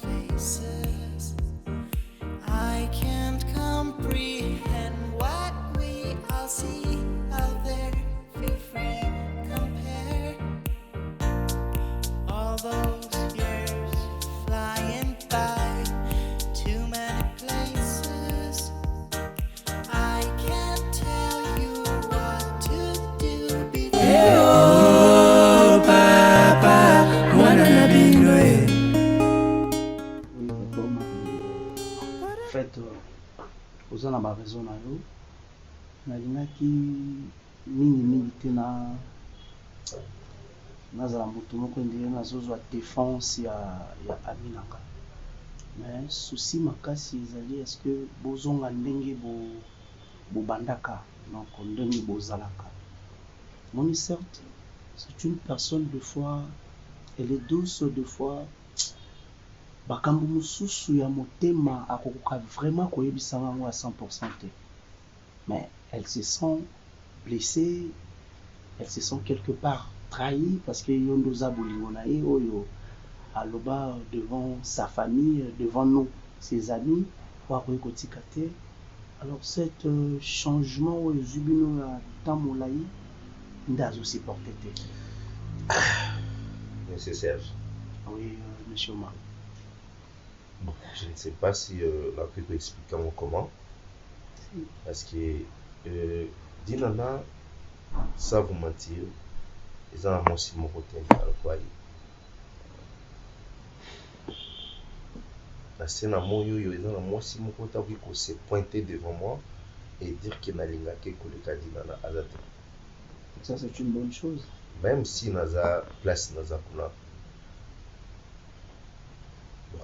faces. I can't comprehend what we all see out there. Feel free, compare all those years flying by. Too many places. I can't tell you what to do because en fait, aux en a raison na yo. Nalingaki mingi te na nazala moto moko ndenge nazozwa défense ya ami na nga. Mais souci makasi ezali est-ce que bozonga ndenge bobandaka donc ndenge bozalaka. Moni certes, c'est une personne de foi, elle est douce de fois. Bakambu mususu ya motema akokoka vraiment koyebisa ngango à 100% te. Mais elle se sent blessée, elle se sent quelque part trahie parce que yondoza bolingo na ye oyo aloba devant sa famille, devant nous, ses amis, pour kotika te. Alors cet changement oyo zubino na tamolai ndazo supporter te. Monsieur Serge. Oui, monsieur Omar. Bon, je ne sais pas si on peut expliquer comment. Parce que Dinana, ça vous mentir, ils ont un mot si mon côté à le foyer. C'est un mot ils ont un mot si mon côté qui s'est pointé devant moi et dire qu'il n'a pas que le cas Dinana à la tête. Ça c'est une bonne chose. Même si Naza place Naza Kuna.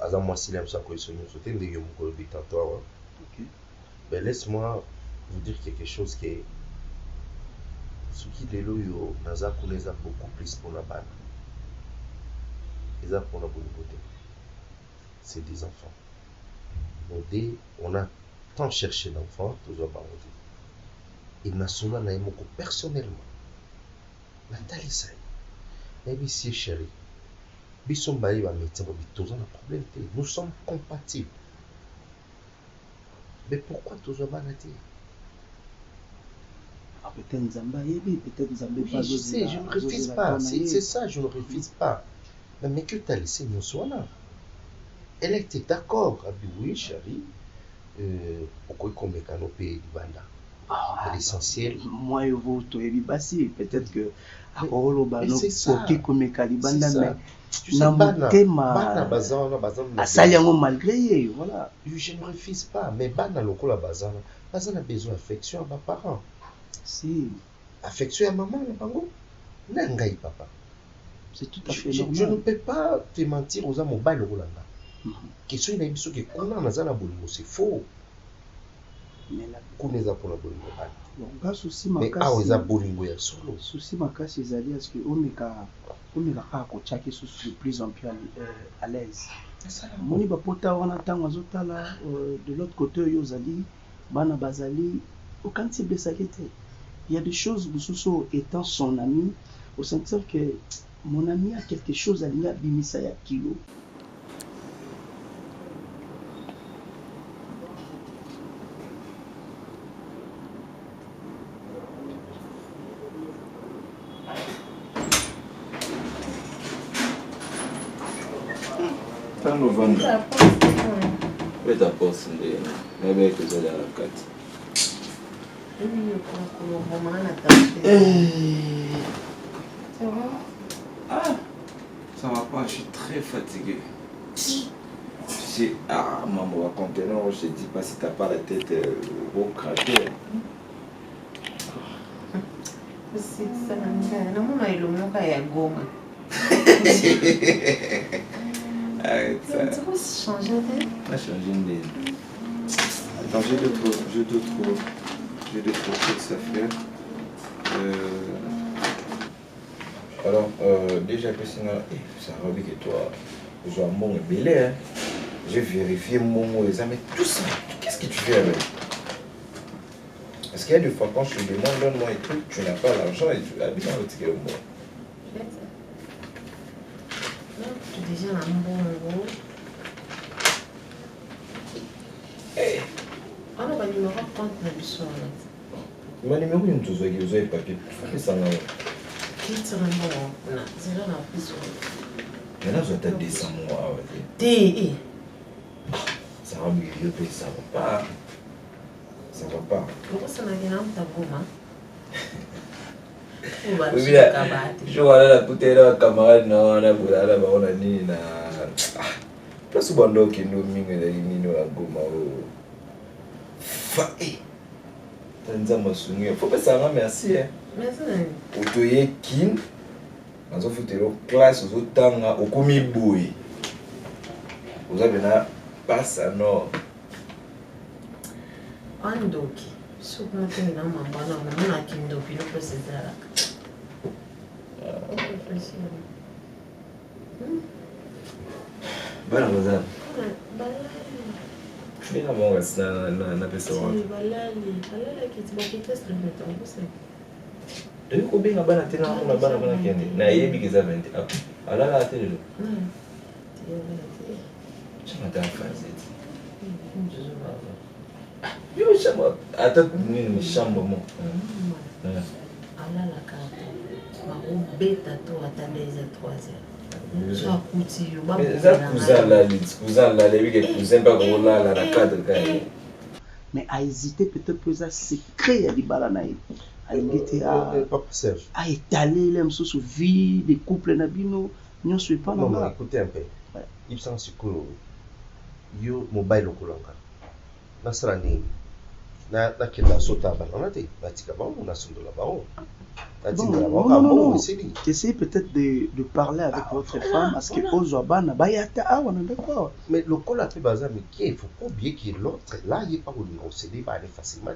Azam moi si l'aime ça que ce nous sauter des yomoko de tantôt. OK. Ben laisse-moi vous dire quelque chose qui est ce qui est loyo Naza Kuna beaucoup plus pour la balle. Ils ont pour la bonne côté. C'est des enfants. Donc dès on a tant cherché d'enfants, toujours pas dit. Et national na yemoko personnellement. Nathalie Say. Maybe si chérie. Nous sommes problème. Nous sommes compatibles. Mais pourquoi toujours balader? Peut-être Nzamba yebi, peut-être Nzamba pas. Je sais, je ne refuse pas. C'est ça, je ne refuse pas. Mais que tu as laissé nous soit là. Elle était d'accord. Oui, chérie. Pourquoi qu'on met canopé du banda? L'essentiel. Moi et vous, peut-être que c'est ça. Tu sais, malgré voilà. Je ne refuse pas, mais Bana lokola bazana a besoin d'affection à mes parents. Si. Affection à maman, bango. Nangai papa. C'est tout à fait normal. Je ne peux pas te mentir aux amis mobile rolanda. Question il y a biso que kuna nazana bolingo c'est faux. Mais la kuneza pour la bolingo ba. Donc souci makasi. Mais awo za bolingo ya solo. Souci makasi ezali est-ce que omeka ko chaki de plus en plus à l'aise. Moni ba pota wana tango azotala de l'autre côté yozali bana bazali aucun type de salité. Il y a des choses Boussousso étant son ami au sentir que mon ami a quelque chose à lui bimisa ya kilo. Novembre. Oui, ta poste, mais avec les autres à la carte. Ah, ça va pas, je suis très fatigué. Tu sais, maman va contenir, je te dis pas si t'as pas la tête au craquer. C'est ça, non, il a goma. Arrête ça. Tu peux changer de tête? On a changé de tête. Attends, j'ai d'autres choses à faire. Alors, déjà que sinon, ça va bien que toi, je vois mon belé, hein. J'ai vérifié mon examen, tout ça. Qu'est-ce que tu fais avec? Parce qu'il y a des fois quand je te demande, donne-moi un truc, tu n'as pas l'argent et tu habites dans le ticket au moins. Déjà un bon gros. numéro compte na biso Ma numéro une tous avec les papiers. Fais ça là. qui tira bon na zero na biso Mais là, je t'ai dit ça moi. te Ça va mieux, ça va pas. Ça va pas. okosana kena mutagoma Oui, je vois là la bouteille là, camarade, non, on a boulala, on a ni na. Pas souvent donc qui nous mine de ni nous la goma au. Fa eh. Tanza masungi. Faut pas ça merci hein. merci Otoye kin. Nazo futelo classe aux tanga okomi boy. Vous avez na passe à nord. andoki soki motenge na mambana namona kindoki lokosa ezalaka Bana mazana. balali Mina monga sina na pesa wangu. balali kiti bakitese lemeto okose Devi kubinga bana tena kuna bana kende. Na yebi kiza 20. Alala atelo. Chama ta fazeti. Yo chama ata nini shamba mo. alalaka bakobeta to ata ndeza 3 heures akuti yo kuzala lebike kuzemba kolala na cadre kaya. Mais a hésité peut-être que ça secret ya libala na ye. Alingi te Papa Serge. a étaler les msusu vie des couples na bino nyonso epa na Non, mais nga. écoutez un peu. Ouais. Il sent ce que yo mobile okulanga. Nasra nini. Na kenda sota balana te. Batika bango na sundola bango. Bon, non. Essayez peut-être de parler avec votre femme parce que Ozwabana bayata awa na d'accord. Mais le col a fait bazar, mais qui il faut pas oublier que l'autre là, il n'est pas au CD, va aller facilement.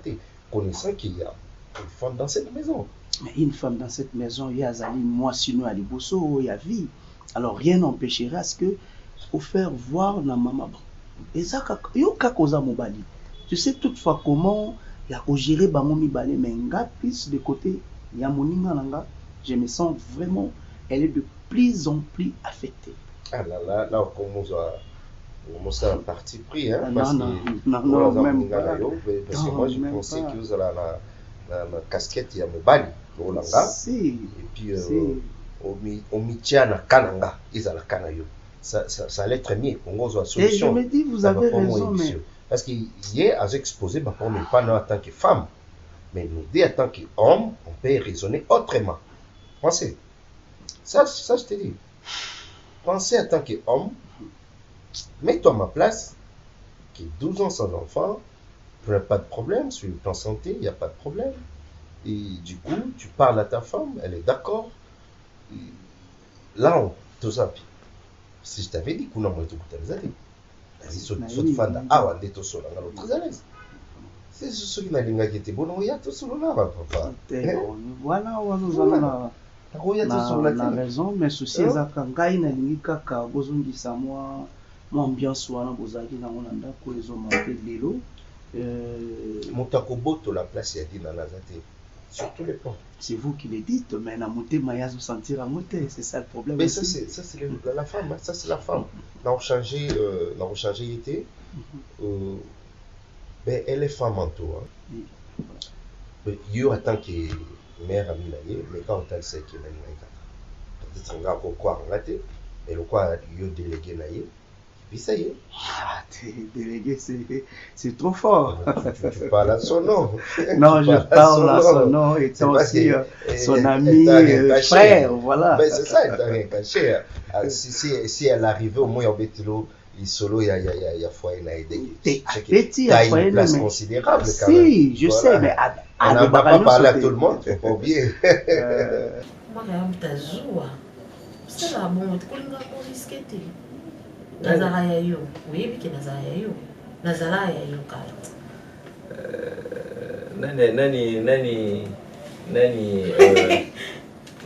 Connaissant qu'il y a une femme dans cette maison. Mais une femme dans cette maison, il y a Zali, moi sinon à Liboso, il y a vie. Alors rien n'empêchera à ce que au faire voir na maman. Et ça, yo kakoza mobali. Tu sais toutefois comment il y a gérer bango mibale, mais nga plus de côté. Yamoninga Nanga, je me sens vraiment, elle est de plus en plus affectée. Ah là, on commence à parti pris, hein, Non, parce non, que non, même pas. parce que Non, moi je même pensais pas. que vous avez la casquette, il y a mon bali, Rolanga, Si. et puis on m'y tient à Kananga, ils ont la Kanayo. Ça allait très bien, on a une solution. Et je me dis, vous avez raison, mais. Parce qu'hier, à exposé, bah, on n'est pas en tant que femme. Mais nous dire en tant qu'homme, on peut raisonner autrement. Pensez. Ça, je te dis. Pensez en tant qu'homme. Mets-toi à ma place. Qui 12 ans sans enfant. Il n'y a pas de problème. Sur le plan santé, il n'y a pas de problème. Et du coup, tu parles à ta femme. Elle est d'accord. Là, tout ça. Si je t'avais dit qu'on a moins de bouteilles, cette femme a un détour sur la très à l'aise. C'est ce qui m'a dit que c'était bon, il y a tout sur le lave, papa. Voilà, on a raison, mais ceci est à Kangai, n'a ni kaka, besoin de sa moi, ambiance ou un bozaki dans mon anda, quoi, ils ont manqué de l'élo. Montakoboto, la place, il y a dit dans la zate, sur tous les plans. C'est vous qui le dites, mais la montée, Maya se sentir à monter, c'est ça le problème. Mais ça, c'est la femme, hein, ça, c'est la femme. N'a changé, été. Ben, elle est femme en tout. Hein. Mais il y a tant que mère a mis la mais quand elle sait qu'il y a une peut-être qu'on a quoi en raté, mais le quoi il y a délégué la puis ça y est. Ah, délégué, c'est trop fort. Tu parles à son nom. Non, je parle à son nom, étant aussi son ami, frère, voilà. Ben, c'est ça, elle t'a rien caché. Si elle arrivait au moins au Bétilo, il solo, il y a foyer n'a aidé. Petit, t'as une place considérable quand même. Si, je sais, mais on n'a pas parlé à tout le monde, faut pas oublier. Moi, je suis c'est là, bon, tu connais pas risqué. Nazara ya yo, oui, mais que Nazara ya yo. Nazara ya yo,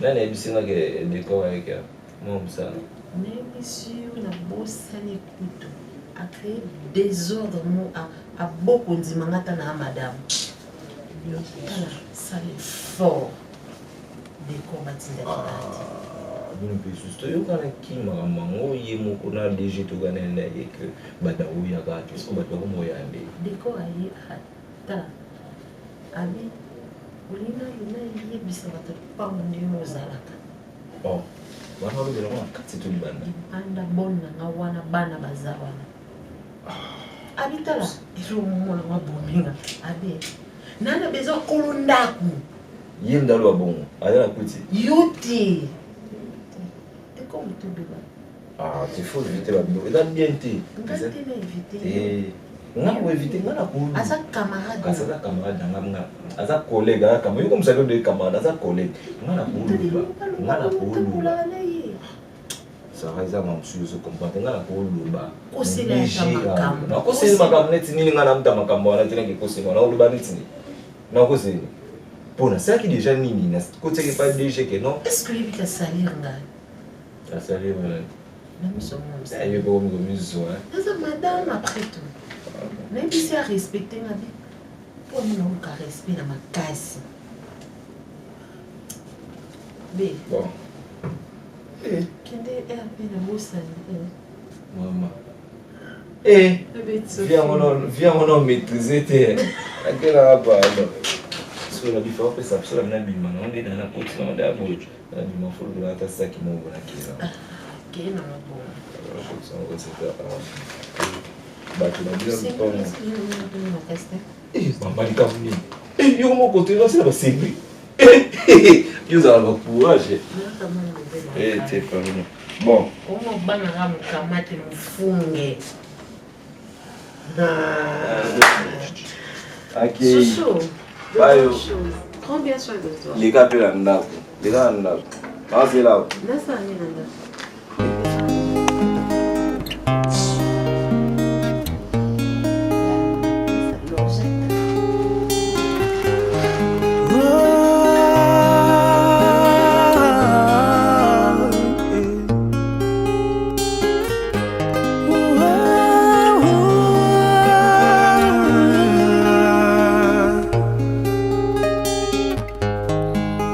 Nani abisinga ke décor avec moi ça. Même si on a bossé kutu, a créé désordre à beaucoup de mangata na madame. Yo tala ça le fort décor bâtiment. Nous peut juste yo kana kima mango yemo kuna DG to kana na yeke bada uya ka tu so bada ko moya ande. Décor ayi tala abi olina yebisa bato pango ndenge ozalaka Oh, wana olobela ngo na kati to libanda. libanda boni na nga wana bana baza wana abi tala ezomona nga bominga abi nana besoin kolo ndako Ye ndalo wa bongo, aza na kuti. yo te ekomi tobeba Ah, tu faut éviter la bio. Eza bien te. nga te na évite Nga ko éviter nga na ko. aza camarade Kasi aza camarade na nga. Aza collègue, aza camarade. Yo comme ça de camarade, aza collègue. Nga na ko luba. Nga na ko luba. Ça va eza mamsu so comprendre nga na ko luba. Kosela ya makambo. Na ko sela makambo neti nini nga na mta makambo wana tena ke ko sela na luba neti ni. Na ko sela. Pona ça qui déjà nini na ko teke pas déjà que non. est-ce que yebika salir ngai Ça sérieux voilà. namisomosa Yo ko mo mizo hein. naza madame après tout nayebisi ya respecte nga bi mpo nini naoluka respect na makasi be Bon. kende rp na bosani Maman. Viens on maîtriser tes. Quelle rapport alors? Sur la différence que ça sur la bima, on est dans la côte on est à gauche. La bima faut le ta sac qui m'ouvre la kira. keye na mabongo La côte on c'est bah tu l'as dit pas non. makasi Maman il comme ni. Yo mon côté là c'est la série. Yo ça va courage. T'es pas non. Bon. omo bana nga mokamate mofunge OK. Chouchou, de Bye, bonnes yo. choses. Prends bien soin de toi. Les gars pe la ndako. Les gars ndako. Ah c'est là. Nasa nini nanda?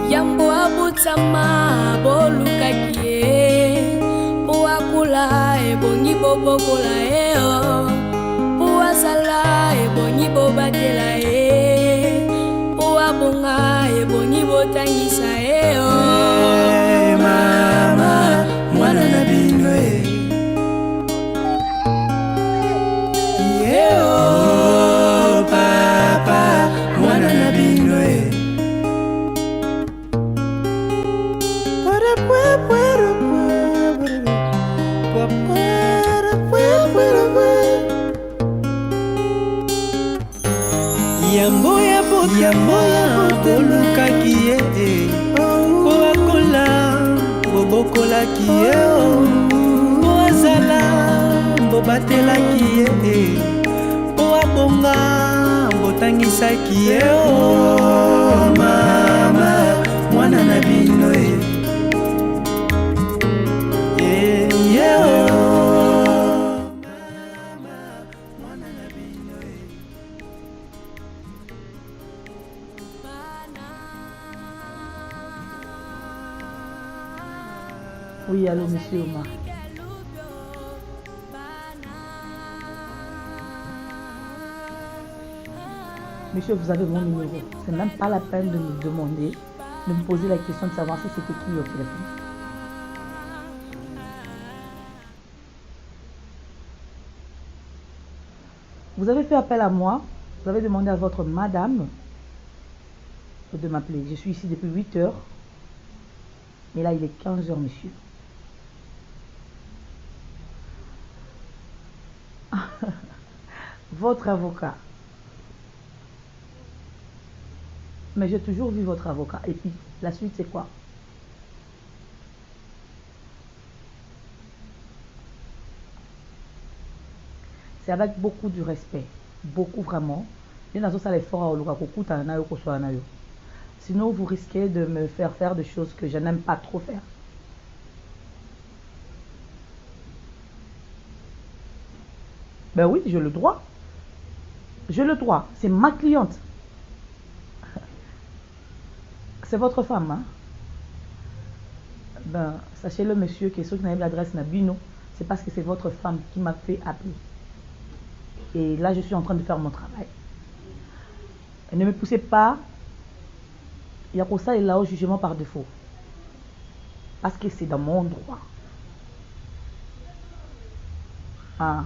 Yambo abutama bolukaki ye po akula ebongi bobokola ye po asala ebongi bobatela ye po abonga ebongi botangisa ye mama mwana na bino papa mwana na bino yambo ya bolukaki ye po akola bobokolaki ye po azala bobatelaki ye po abonga botangisaki ye mama mwana na bino Oui, allô, monsieur Omar. Monsieur, vous avez mon numéro. C'est même pas la peine de me demander, de me poser la question de savoir si c'était qui au téléphone. Vous avez fait appel à moi. Vous avez demandé à votre madame de m'appeler. Je suis ici depuis 8 heures. Mais là, il est 15 heures, monsieur. Votre avocat. Mais j'ai toujours vu votre avocat. Et puis, la suite, c'est quoi? C'est avec beaucoup de respect. Beaucoup, vraiment. Sinon, vous risquez de me faire des choses que je n'aime pas trop faire. Ben oui, j'ai le droit. J'ai le droit. C'est ma cliente. C'est votre femme, hein? Ben, sachez-le, monsieur, que ceux qui n'avaient l'adresse Nabino, c'est parce que c'est votre femme qui m'a fait appeler. Et là, je suis en train de faire mon travail. Et ne me poussez pas. Il y a pour ça là au jugement par défaut. Parce que c'est dans mon droit. Ah.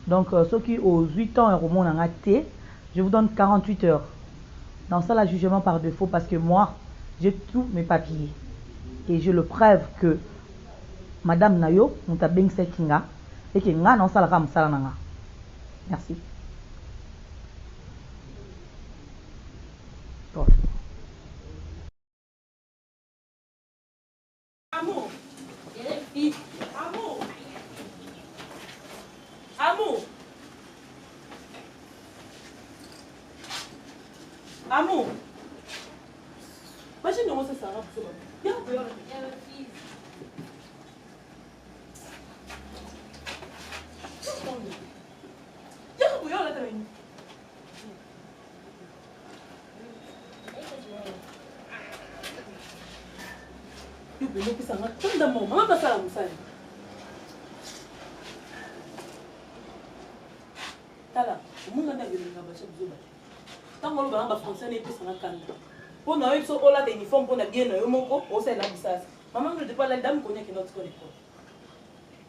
Donc, ceux qui aux 8 ans au monde en raté, je vous donne 48 heures. Dans ça, le jugement par défaut, parce que moi, j'ai tous mes papiers. Et je le preuve que Madame Nayo, nous t'a bien fait kinga, et que nga non sala kam sala nanga. Merci. Bon. Amour. Amour. Amour. Amour. Imagine comment ça va. Tala, au monde a des tant qu'on va français n'est plus sans la canne. Pour nous, il faut que la uniforme pour la bien au sein de la bissage. Maman ne dit pas la dame connaît que notre école.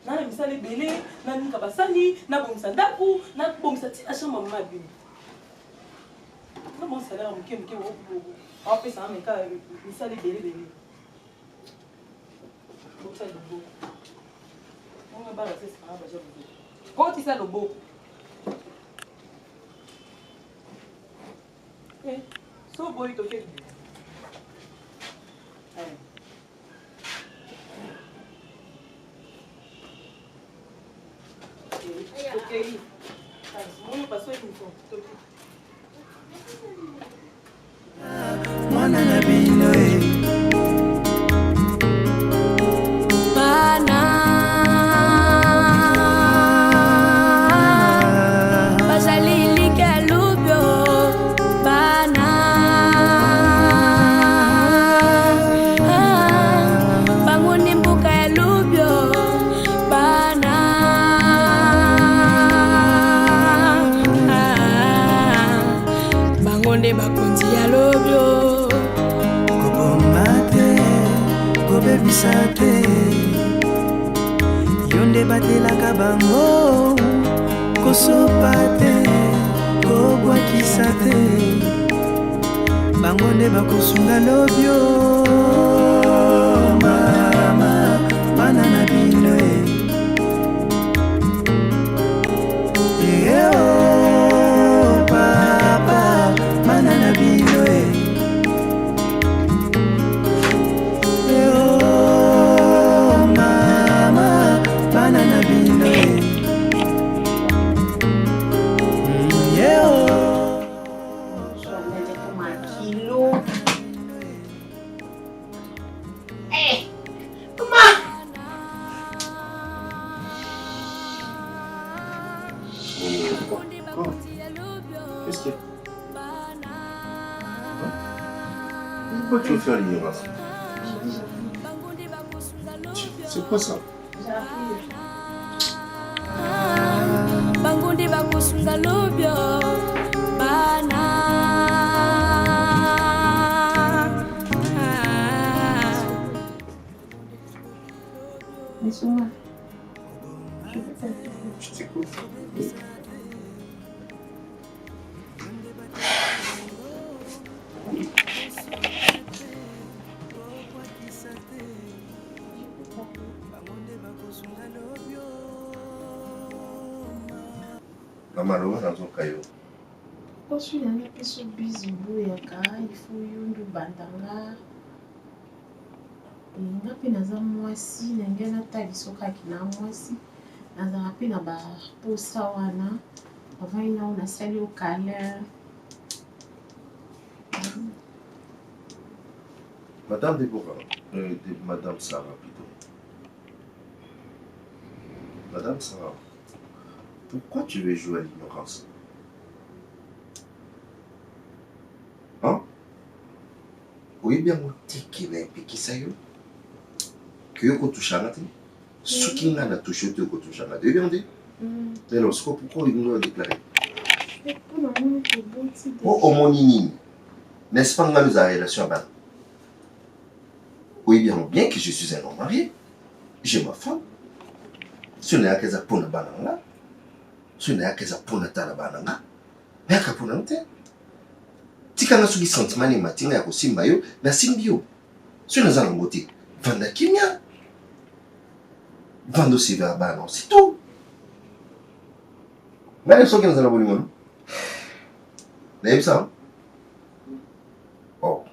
Na misali belé, na kabasani, na bomsa daku, na bomsa ti achamba mama bi. Na bon salaire mke wo. On peut ça mais ka misali belé. Bomsa lobo. On va balacer ça ba jabu. Ko ti sa lobo. Eh, so boy to ke. Ok. Mwana na bino Bana bazali likelubyo bana banguni mbuka ya lubyo bana bangonde bakonzi ya lobyo koboma te kobebisa te yo nde batelaka bango kosopa te kobwakisa te bango nde bakosunga lobyo mama bana na bino papa bana na bino mama bana na bino Qu'est-ce qu'il y a? Pourquoi tu veux faire l'ignorance? C'est quoi ça? bangundi bakusunga lobyo bana Je t'écoute. Maman, l'eau dans son caillou. Quand je suis là, je suis busy, il faut yundu bandanga. Nga pe naza mwasi na ngai natalisokaki na mwasi nazala pe na baposa wana avai nao nasali okale. Madame Déborah, Madame Sarah plutôt. Madame Sarah, pourquoi tu veux jouer à l'ignorance? Hein? Oui, bien, mon tiki n'est pas qui ça y est. Que yo touche à la tête. Ce qui n'a touché, tu touches à la tête. Bien dit. Mais alors, pourquoi il nous a déclaré? Oh, oh mon nini, n'est-ce pas que nous avons relation à Ban? Oui, bien que je suis un homme marié, j'ai ma femme. Ce n'est pas que ça pour la banana, ce n'est pas que ça pour la banana, mais que pour la terre. Si quand on a des sentiments et matin à Simbayo, na Simbio, ce n'est pas un côté. Vanda Kimia, Vando Siva Banon, c'est tout. Mais les gens qui nous ont abonné, ça? Oh.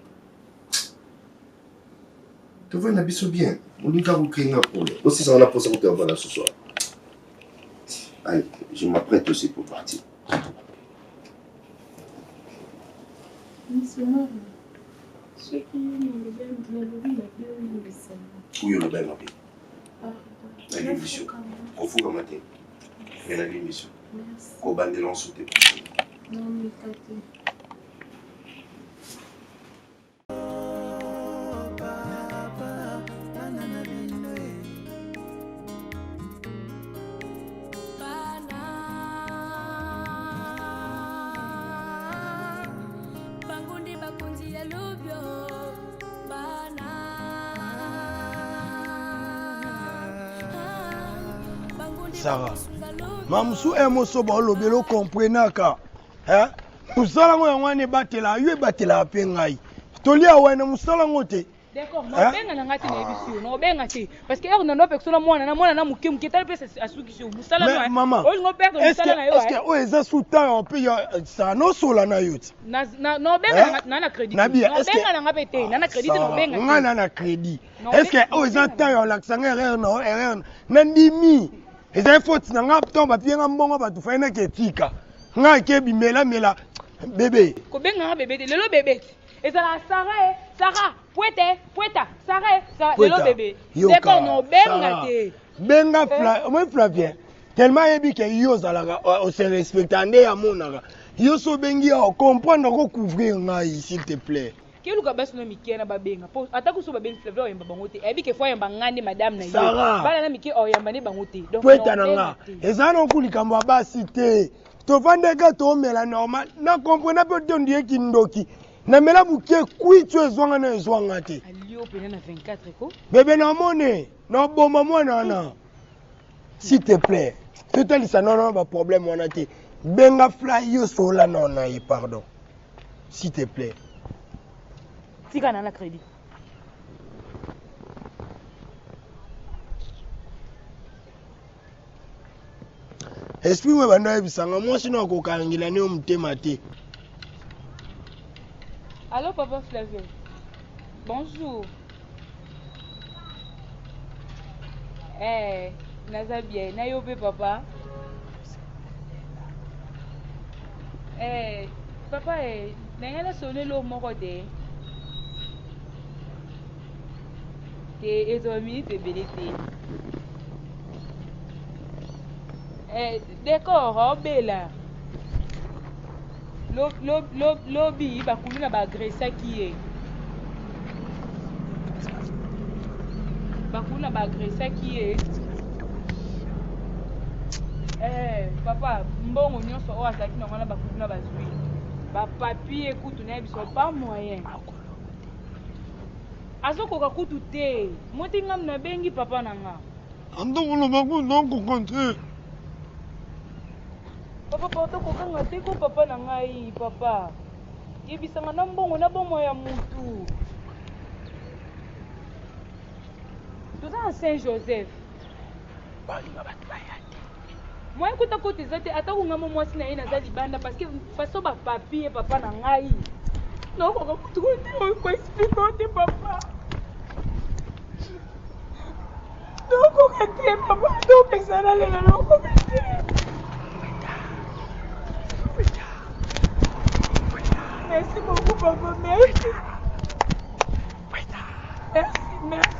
Tu vois, on a bien. On a créé un problème. Aussi, ça, on a posé un peu ce soir. Allez, je m'apprête aussi pour partir. Ceux qui ont le bain de la lobby, Où est le bain, ma vie? La l'émission. Au four, matin. Il y a la l'émission. Au banc de l'ensouté. Non, mais t'as Sarah, Mamsou est mon sobo lobelo comprenaka. Hein? Musala ngo yangwane batela, yue batela pengai. Tolia wana musala ngote. D'accord, no benga na ngati na ebisio, no benga te. Parce que er na no pekso na mwana na muke muke tal pesa asukisio. Musala no. Maman. O ngo perdre musala na yo. Est-ce que o eza souta on peut ça no sola na yote. No benga na crédit. No benga na ngapete, na crédit no benga. Ngana na crédit. Est-ce que o eza ta yo laksanga erreur no erreur. Nandimi. Eza faute na ngapto ba pienga mbongo ba tu faina ke tika. Nga ke bimela mela bébé. Ko benga na bébé, lelo bébé. Eza la Sarah, Pueta, Sarah, lelo bébé. D'accord, no benga te. Benga moi Flavien. Tellement yebi ke yo zalaka o se respectande ya monaka. Yo so bengi o comprendre ko couvrir ngai s'il te plaît. Ke luka baso na mikie na babenga. Po atako so babengi Flavien oyamba bango te. Ebi ke fo yamba ngande madame na yo. Bana na mikie oyamba ne bango te. Donc Pueta na nga. Eza no kulikambo basi te. To vandeka to mela normal. Na comprendre pe to ndie kindoki. Na mela bukie kuitu ezwanga na ezwanga te. Alio pena na 24 ko. Bébé na mone, na boma mwana na. S'il te plaît. Total ça non ba problème wana te. Benga fly yo sola non na pardon. S'il te plaît. Tika na crédit. Explique-moi banda bisanga moi sinon ko kangila ne umtema te. Allô papa Flavien. Bonjour. Naza bien. Na yo pe papa. Papa nangana sonné lo moko de. Te ezomi te belete. D'accord, obela. Lobby bakuluna ba agressa qui est. Bakuluna ba agressa qui est. Papa, mbongo nyonso o azaki na ngana bakuluna bazwi. Ba papier kutu na biso pas moyen. Azokoka kutu te. Moti ngam na bengi papa nanga. Andoko baku ndoko konte. Papa poto kokanga te ko papa na ngai papa. Yebisanga na mbongo na bomo ya mutu. Toza Saint-Joseph. Bali babatu bayate. Moi écoute côté zate atako ngamo mwasi na ina za libanda parce que façon ba papier papa na ngai. Non ko kutu ko explique te papa. Non ko kete papa do pesana le non ko kete. Merci beaucoup, papa. Merci. Merci.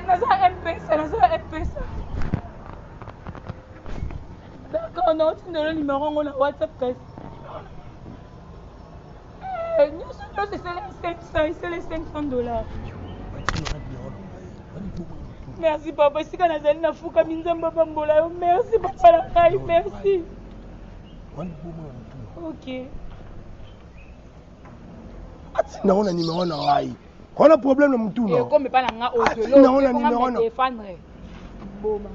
Naza M-Pesa. D'accord, on a aussi le numéro on a WhatsApp. C'est les $500. Merci papa, si quand nazali na fuka minzamba bambola yo. Merci papa la kai, merci. OK. Ati na ona numéro na wai. On a problème na mutu na. Comme pas na nga audio. Na ona numéro na. Défendre. Boma.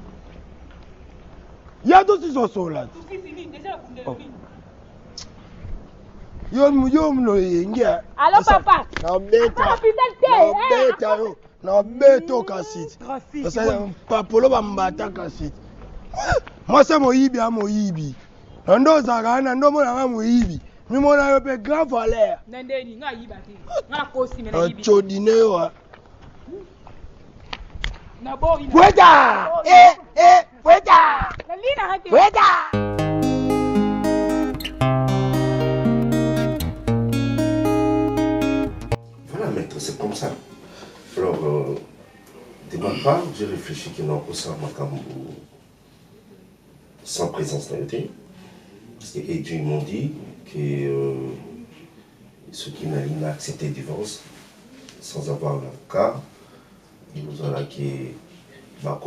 Ya to si so so là. Yo mlo yengia. Allô papa. Na beta yo. Na beto kasit. Parce que papolo bambata kasit. Moi c'est moyibi a moyibi. Ndo zaka na ndo mona nga moyibi. Mi mona yo pe grand valeur. Nandeni nga yiba te. Nga kosi me na yibi. Chodine wa. Na bo ina. Weta! Weta! Na lina hake. Weta! Voilà, maître, c'est comme ça. Alors, de ma part, j'ai réfléchi qu'il n'y a pas ça sans présence d'invité. Parce que Dieu m'ont dit que ceux qui n'ont accepté le divorce sans avoir l'avocat, il nous a qui m'a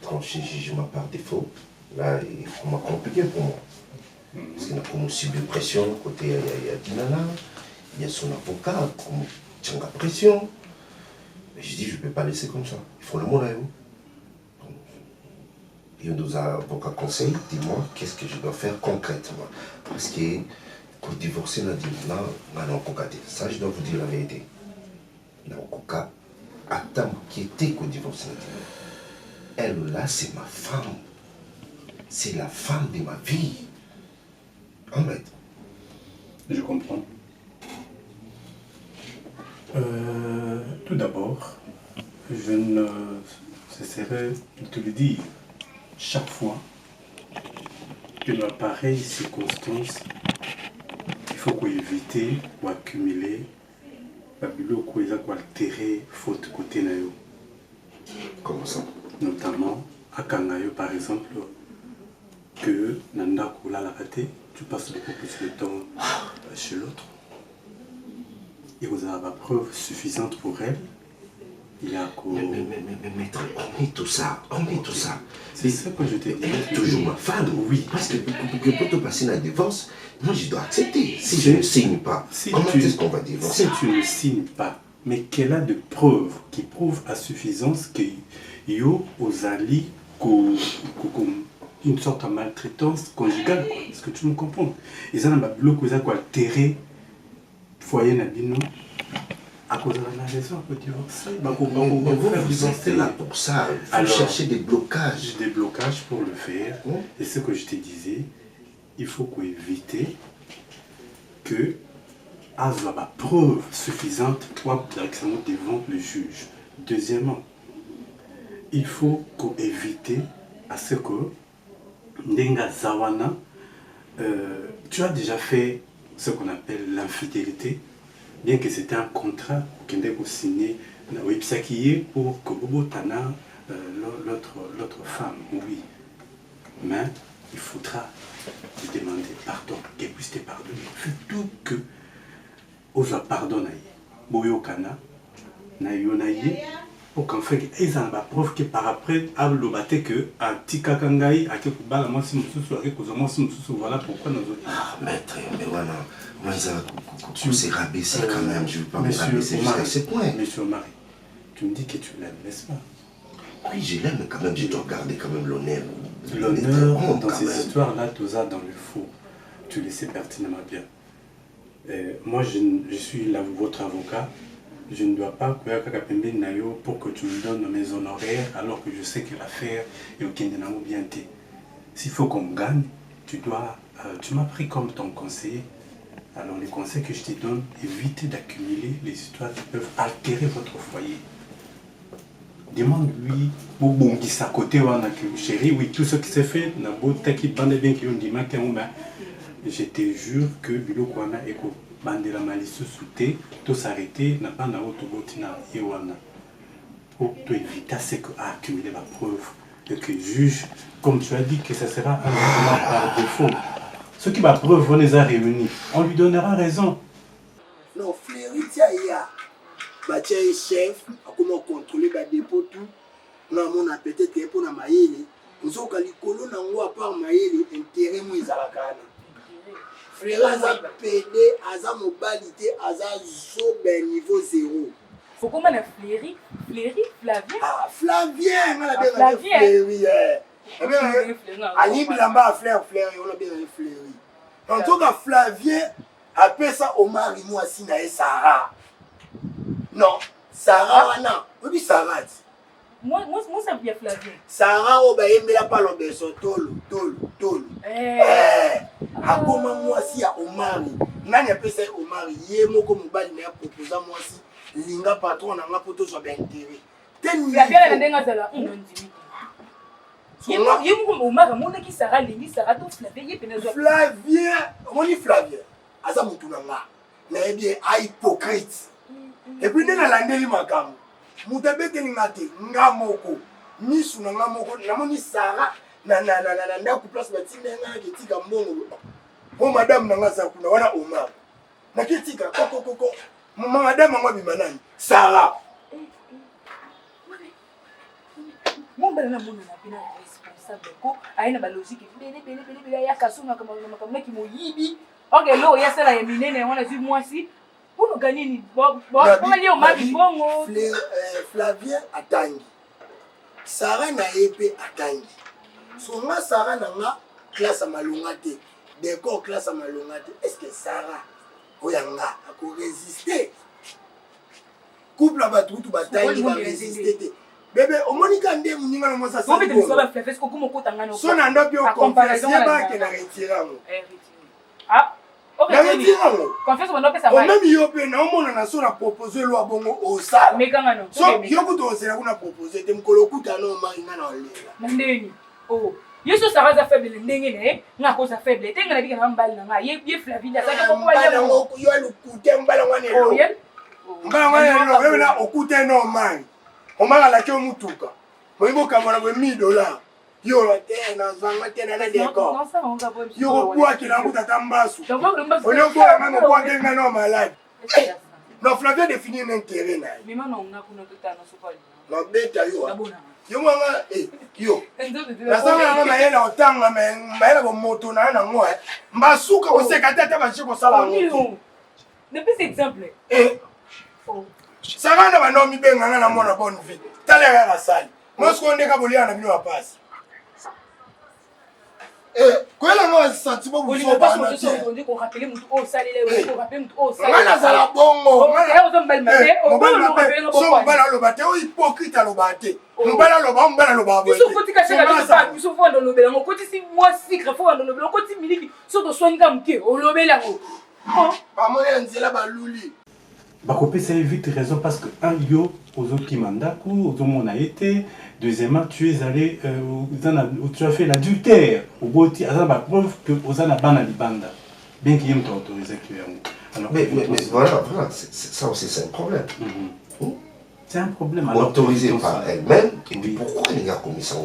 tranché jugement par défaut. Là, il m'a compliqué pour moi. Parce qu'il a comme subi pression, côté il y a Dinana, il y a son avocat, comme tient la pression. Mais je dis, je ne peux pas laisser comme ça. Il faut le mot là. Il nous a avocat conseil, dis-moi, qu'est-ce que je dois faire concrètement. Parce que pour divorcer, on a dit, non, ça, je dois vous dire la vérité. Attends, qui était qu'au divorce, elle là, c'est ma femme. C'est la femme de ma vie. En fait. Je comprends. Tout d'abord, je ne cesserai de te le dire. Chaque fois que dans pareille circonstance, il faut éviter ou accumuler la bilo ou altérer faute côté nayo. Comment ça? Notamment à Kangayo par exemple, que Nanda Koula l'a raté, tu passes beaucoup plus de temps chez l'autre. Et vous avez la preuve suffisante pour elle. Il y a mais maître, on est tout ça, C'est ça que je t'ai dit. Elle est toujours ma femme, oui. Parce que pour te passer un divorce, moi je dois accepter. Si je ne signe pas, comment est-ce qu'on va divorcer? Si tu ne signes pas, mais qu'elle a de preuves qui prouvent à suffisance que yo aux alliés une sorte de maltraitance conjugale, est-ce que tu me comprends? Ils ont un bloc qui a altéré foyer Nabino. À cause de la raison pour divorcer. Vous êtes là pour ça. Il faut chercher des blocages. Des blocages pour le faire. Et ce que je te disais, il faut éviter que avoir la preuve suffisante pour directement devant le juge. Deuxièmement, il faut éviter à ce que Ndenga Zawana, tu as déjà fait ce qu'on appelle l'infidélité. Bien que c'était un contrat qu'on a signé pour que Bobo Tana, l'autre femme, oui. Mais il faudra lui demander pardon, qu'elle puisse te pardonner. Surtout que Oza pardonne Boyo Kana, Nayonaye, pour qu'en fait, ils ont la preuve que par après, à l'obate que à Tika Kangai, à Kekubala, moi si nous voilà pourquoi nous autres. Ah, maître, mais voilà. Moi, tu s'est rabaissé quand même, je ne veux pas me rabaisser jusqu'à ce point. Monsieur Omar, tu me dis que tu l'aimes, n'est-ce pas? Oui, je l'aime, mais quand même, je dois garder quand même l'honneur. L'honneur, dans ces histoires-là, tu as dans le faux. Tu le sais pertinemment bien. Moi, je suis votre avocat. Je ne dois pas pour que tu me donnes mes honoraires alors que je sais que l'affaire est au Kendenamo bien été. S'il faut qu'on gagne, tu m'as pris comme ton conseiller. Alors les conseils que je te donne, évitez d'accumuler les histoires qui peuvent altérer votre foyer. Demande-lui, bon, qui s'à côté, chérie, oui, tout ce qui s'est fait, je te jure que Bilo Kwana et Bandela Malisu Souté, tout s'arrêter, n'a pas d'autobotina Ewana. Pour éviter ce que a accumulé la preuve et que juge, comme tu as dit, que ce sera un jugement par défaut. Ce qui va preuve, on les a réunis. On lui donnera raison. Non, Fleury, il y a chef, comment contrôler le dépôt tout. namona peut-être pour na mayele nzoka likolo nango à part mayele intérêt mo ezalaka na frère aza pédé aza mobalité aza zobe niveau 0 faut comment la Fléry Flavien ah Flavien on a bien Fléry ali bilamba Fléry on a bien Fléry en tout cas Flavien appelle ça Omar moi si na Sarah non Sarah wana obi Sarah moi ça bien Flavien Sarah o ba yembela pa lo beso tolo akoma moi si ya Omar nani appelle ça Omar ye moko mobali na proposa moi si linga patron na nga poto so ba intérêt Flavien na ndenga zala ndimi yemu Omar mona ki Sarah lingi Sarah to Flavien ye penezo Flavien moni Flavien aza mutu na nga na bien hypocrite et puis nena landeli makambo mutabeke ngate nga moko misu na nga moko na moni Sarah na ndako place batinga nga ketika mbongo o madame na nga za kuna wana Omar na ketika koko madame ngwa bimanani Sarah mon bana mona na bina responsable ko aina ba logique bele ya kasuna kama ki moyibi ok lo ya sala ya minene wana zi mwasi pour gagner ni bon lio mabi bongo Flavien atangi Sarah na épée atangi songa Sarah na nga classe malonga te décor classe malonga te est-ce que Sarah oyanga ako résister couple abatu tu batangi ba résister te bébé omonika nde muninga na mosa sa bébé so ba Flavien ko kumo kota ngana so na ndo bio comparaison ba ke na retirango ah confiance on pesa mai même yo pe na omona na so na proposer loi bongo o sala mekanga no so yo kuto sera kuna proposer te mkolo kuta no maringa na olela ndeni oh yeso Sarah za faible ndenge ne nga ko za faible te ngana bika na mbali na nga ye Flavien ya saka ko ya yo lukute mbala ngwane lo mbala ngwane lo wewe na okute no mani omala la ke mutuka moibo kamana we $1000 yo tena zanga tena na deko yo kwa kila mtu atambasu ono kwa mama kwa kenga no malade no Flavien définir un intérêt na mima no nga kuna tutana sopali no beta yo mama yo la sanga mama yela otanga maela bo moto na ngo mbasuka ko sekata ba chiko sala ngo ne plus exemple sanga na banomi benga na mona bonne vie tala ya sali mosko ndeka bolia na bino wapasi kwela ngo sentiment bu so ba na tie on dit qu'on rappeler mutu o salele ko rappeler mutu o salele ngana sala bongo ngana o zombal mate o so mbala lo bate o hypocrite lo bate mbala lo ba bo so koti ka shaka ba so fo ndo lo bela ngo koti si moi secret fo ndo lo bela koti miliki so to sonika mke o lo bela ngo ba mona nzela ba luli Bakopesa vite raison parce que un yo aux autres qui mandaku aux mon a été deuxièmement tu es allé tu as fait l'adultère au boti à la preuve que aux ana bana libanda bien qu'il y ait autorisé alors mais voilà ça aussi c'est un problème c'est un problème alors autorisé par elle-même et puis pourquoi il y a commis ça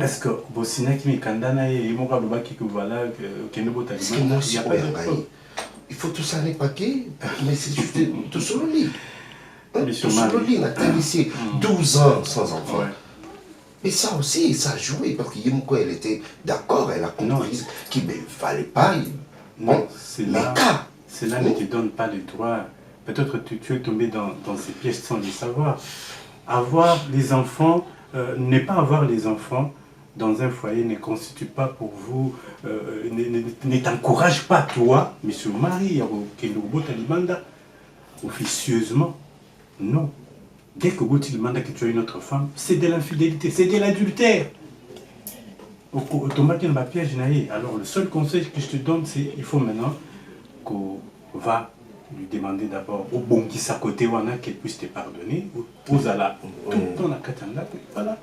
est-ce que Bosina qui mikandana et moka lobaki que voilà que nous botalima il y a pas de il faut tout ça les paquets, mais c'est juste tout sur le lit. Tout sur le lit, on a ici 12 ans sans enfant. Ouais. Mais ça aussi, ça a joué, parce que Yemko, elle était d'accord, elle a compris qu'il ne fallait pas. Non, c'est là ne te donne pas le droit. Peut-être que tu es tombé dans ces pièges sans le savoir. Avoir les enfants, ne pas avoir les enfants dans un foyer ne constitue pas pour vous, ne t'encourage pas toi, mais se marie officieusement. Non. Dès que vous demandez que tu as une autre femme, c'est de l'infidélité, c'est de l'adultère. Alors le seul conseil que je te donne, c'est il faut maintenant qu'on va lui demander d'abord au bon qui s'à côté qu'elle puisse te pardonner, aux ala, tout dans la katanga, voilà.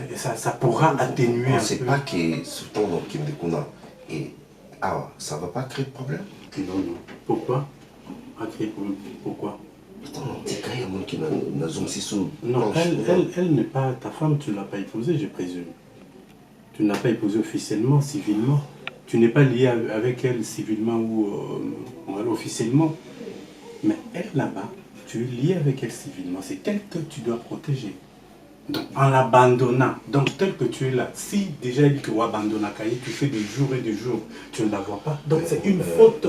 Et ça pourra atténuer un peu. C'est pas que ce temps dans Kim Dekuna et ça va pas créer de problème. Non. Pourquoi? Pourquoi? Non, elle n'est pas ta femme, tu ne l'as pas épousée, je présume. Tu ne l'as pas épousée officiellement, civilement. Tu n'es pas lié avec elle civilement ou officiellement. Mais elle là-bas, tu es lié avec elle civilement. C'est elle que tu dois protéger. Donc, en l'abandonnant, donc tel que tu es là, si déjà il dit que tu abandonnes Kaye, tu fais des jours et des jours, tu ne la vois pas. Donc c'est une faute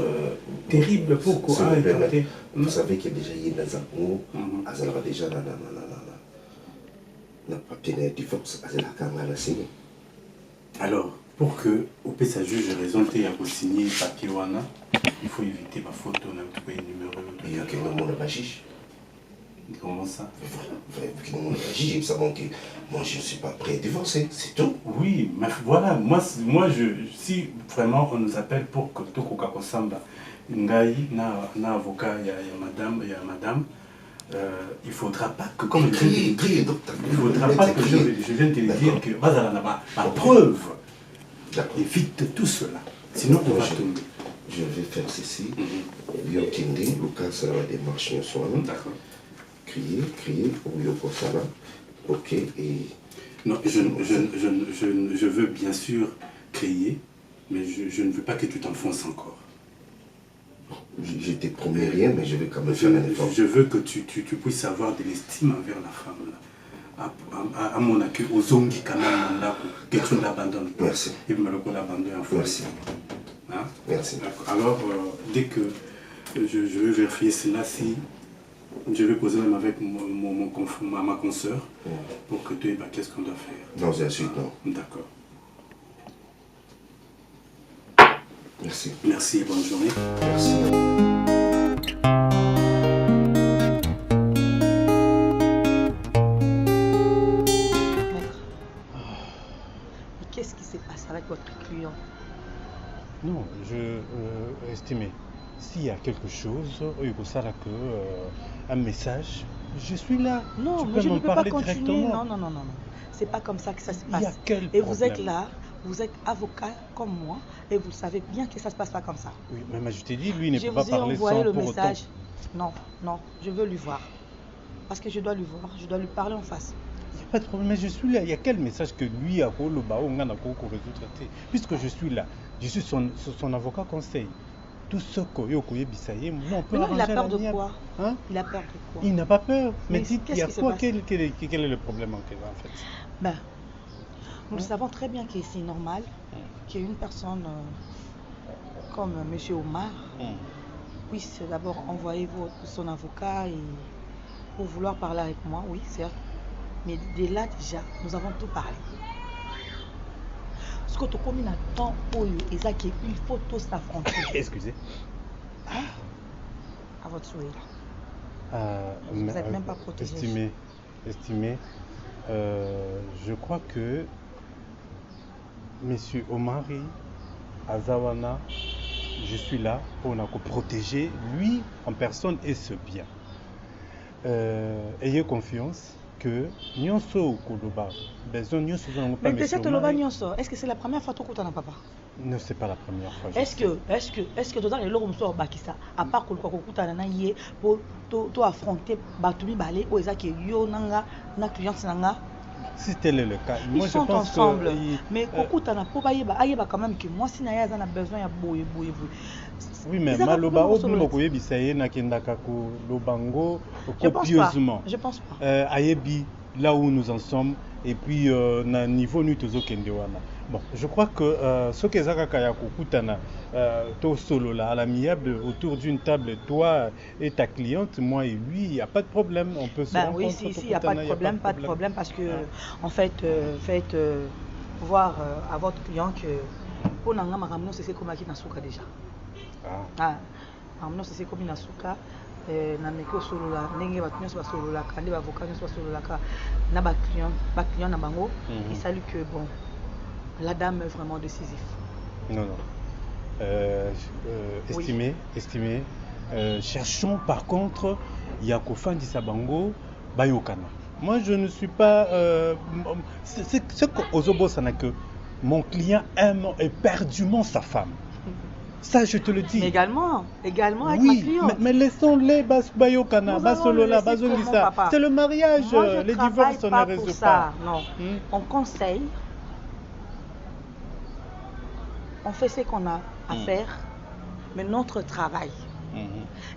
terrible pour quoi. Vous savez qu'il y a déjà eu des amours, Azalra déjà n'a pas tenu divorce, Azalra n'a signé. Alors, pour que au PSA juge raison, tu as signé papier, il faut éviter ma photo, on a trouvé un numéro. Il y a que le monde n'a pas chiche. Comment ça? Moi, je ne suis pas prêt à divorcer, c'est tout. Oui, mais voilà, moi si vraiment on nous appelle pour que tout le Samba, Ngaï, na avocat, il y a madame, il ne faudra pas que, comme je viens de te dire que la preuve évite tout cela, sinon on va tomber. Je vais faire ceci, Yokindi, Lucas, ça va démarcher sur nous. D'accord. Crier, ou Yoko Sala, ok, et... Non, je veux bien sûr crier, mais je ne veux pas que tu t'enfonces encore. Je t'ai promis rien, mais je vais quand même faire un effort. Je veux que tu puisses avoir de l'estime envers la femme, là. À mon accueil, aux zongi quand même, que tu ne l'abandonnes pas. Merci. Et me le l'abandonner en fois. Merci. Hein? Merci. Alors, dès que je vais vérifier cela, si... Je vais poser même avec ma consoeur pour que tu aies qu'est-ce qu'on doit faire. Non, c'est la suite, non. D'accord. Merci. Merci et bonne journée. Merci. Mais qu'est-ce qui se passe avec votre client? Non, estimez. S'il y a quelque chose, un message, je suis là. Non, mais je ne peux pas continuer. Non. C'est pas comme ça que ça se passe. Il y a quel et problème? Vous êtes là, vous êtes avocat comme moi, et vous savez bien que ça ne se passe pas comme ça. Oui, mais je t'ai dit, lui ne peut pas parler sans pour Je vous ai envoyé le autant. message. Non, je veux lui voir. Parce que je dois lui voir, je dois lui parler en face. Il n'y a pas de problème, mais je suis là. Il y a quel message que lui a puisque je suis là, je suis son avocat conseil. Tout ce qu'on peut il a peur de quoi? Hein? Il a peur de quoi? Il n'a pas peur. Mais dites, il y a quoi? Quel est le problème en fait? Nous savons très bien que c'est normal qu'il y ait une personne comme M. Omar puisse d'abord envoyer son avocat et pour vouloir parler avec moi, oui, certes. Mais dès là déjà, nous avons tout parlé. Ce que tu as mis dans le temps, il faut tous s'affronter. Excusez. À votre souhait. Vous n'êtes même pas protégé. Estimé, je crois que M. Omari Azawana, je suis là pour protéger lui en personne et ce bien. Ayez confiance. Que Nyonso Koloba, besoin Nyonso mais déjà Toloba Nyonso, est-ce que c'est la première fois que tu as papa? Non, c'est pas la première fois. Est-ce que tu as les lots sur Bakissa, à part que tu as pour affronter Batumi Balé ou Ezaki Yo Nanga, na cliente Nanga? Si tel est le cas, moi je pense ensemble. Mais Koku Tana Pobaïba, Aïba quand même que moi si Naya a besoin de boue. Oui, mais Maloba Obulokoye Bisaye Nakendakako Lobango copieusement. Je pense pas. Ayebi, là où nous en sommes, et puis na niveau Nutozo Kendewana. Bon, je crois que ce que Zakakaya Kokutana, to solo là, à l'amiable, autour d'une table, toi et ta cliente, moi et lui, il n'y a pas de problème. On peut se rencontrer. Oui, si, il n'y a pas de problème, parce que, en fait, faites voir à votre client que pour Nanga Maramno, c'est comme qui Nasuka déjà. Maramno, c'est comme Nasuka. Nameko solo là, Nenge va tenir sur solo là, Kandi va avocat sur solo là, na ba client na bango. Il salue que bon. La dame est vraiment décisive. Non. Estimé. Cherchons par contre Yakofan Disabango Bayokana. Moi je ne suis pas. C'est ce qu'Ozobo Sana que mon client aime éperdument sa femme. Ça je te le dis. Mais également avec ma cliente. Mais laissons-les Bayokana, Basolola, Bazongisa. C'est le mariage, les divorces on ne résout pas. Non. On conseille. On fait ce qu'on a à faire, mais notre travail.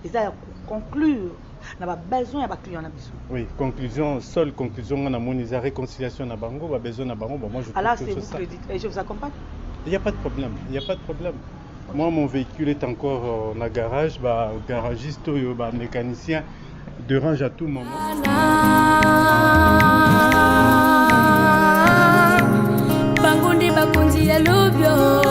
Et ça, conclure na ba besoin ya ba client na biso. Oui, conclusion, seule conclusion on a mon réconciliation na bango, ba besoin na bango, moi je Alors c'est vous qui le dites et je vous accompagne. Il n'y a pas de problème, il n'y a pas de problème. Okay. Moi mon véhicule est encore dans garage, bah garagiste ou bah mécanicien dérange à tout moment. Bangundi bakunzi ya lubyo